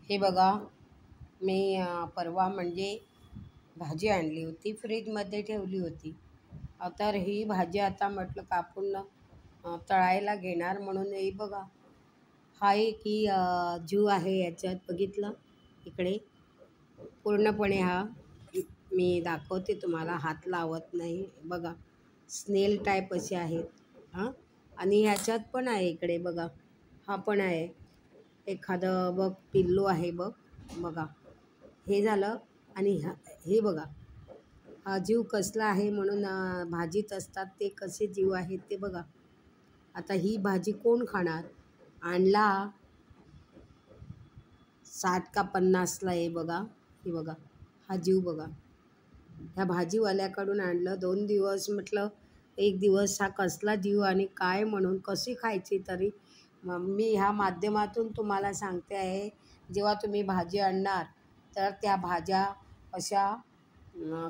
हे बघा, मी परवा म्हणजे भाजी आणली होती, फ्रीजमध्ये ठेवली होती. तर ही भाजी आता म्हटलं कापून तळायला घेणार म्हणून हे बघा, हा एक ही जीव आहे याच्यात बघितलं इकडे पूर्णपणे हा मी दाखवते तुम्हाला, हात लावत नाही बघा, स्नेल टाईप असे आहेत हां. आणि ह्याच्यात पण आहे इकडे बघा, हा पण आहे एखादं बघ पिल्लू आहे बघ बघा, हे झालं. आणि हे बघा, हा जीव कसला आहे म्हणून भाजीत असतात ते कसे जीव आहेत ते बघा. आता ही भाजी कोण खाणार? आणला 60 का 50ला आहे बघा. हे बघा, हा जीव बघा, ह्या भाजीवाल्याकडून आणलं. 2 दिवस म्हटलं, एक दिवस हा कसला जीव आणि काय म्हणून कशी खायची तरी. मी ह्या माध्यमातून तुम्हाला सांगते आहे, जेव्हा तुम्ही भाजी आणणार तर त्या भाज्या अशा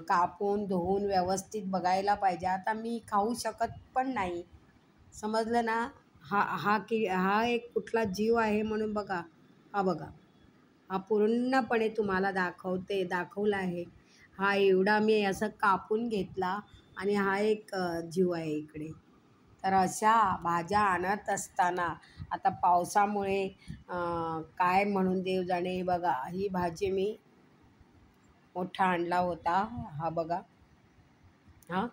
कापून धुवून व्यवस्थित बघायला पाहिजे. आता मी खाऊ शकत पण नाही, समजलं ना. हा एक कुठला जीव आहे म्हणून बघा, हा बघा, हा पूर्णपणे तुम्हाला दाखवला आहे. हा एवढा मी असं कापून घेतला आणि हा एक जीव आहे इकडे. तर अशा भाज्या आणत असताना आता पावसामुळे काय म्हणून देव जाणे. हे बघा, ही भाजी मी मोठा आणला होता, हा बघा. हां,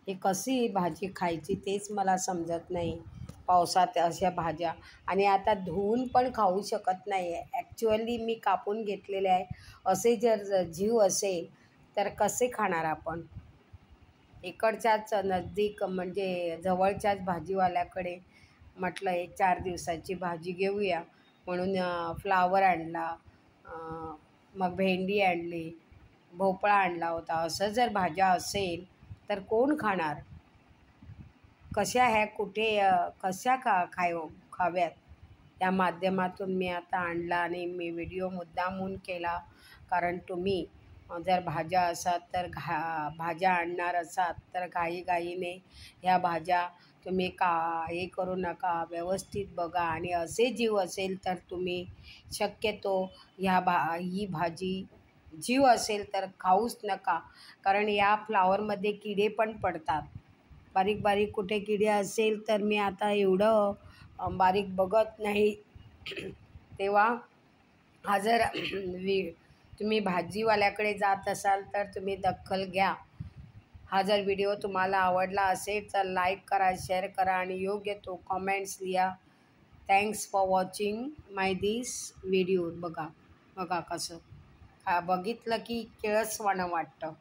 हे कशी भाजी खायची तेच मला समजत नाही, पावसात अशा भाज्या. आणि आता धुवून पण खाऊ शकत नाही आहे. ॲक्च्युअली मी कापून घेतलेले आहे. असे जर जीव असेल तर कसे खाणार आपण? इकडच्याच नजदीक म्हणजे जवळच्याच भाजीवाल्याकडे म्हटलं 1-4 दिवसाची भाजी घेऊया म्हणून फ्लावर आणला, मग भेंडी आणली, भोपळा आणला होता. असं जर भाज्या असेल तर कोण खाणार? कशा ह्या कुठे कशा खाव्यात? त्या माध्यमातून मी आता आणला आणि मी व्हिडिओ मुद्दामून केला, कारण तुम्ही जर भाज्या असाल तर भाज्या आणणार असाल तर घाईघाईने ह्या भाज्या तुम्ही हे करू नका, व्यवस्थित बघा. आणि असे जीव असेल तर तुम्ही शक्यतो ही भाजी जीव असेल तर खाऊच नका, कारण या फ्लावरमध्ये किडे पण पडतात. बारीक बारीक कुठे किडे असेल तर मी आता एवढं बारीक बघत नाही. तेव्हा हा जर तुम्ही भाजीवाल्याकडे जात असाल तर तुम्ही दखल घ्या. हा जर व्हिडिओ तुम्हाला आवडला असेल तर लाईक करा, शेअर करा आणि योग्य तो कॉमेंट्स लिहा. Thanks for watching my this video. बघा कसं बघितलं की किळसवाणं वाटतं.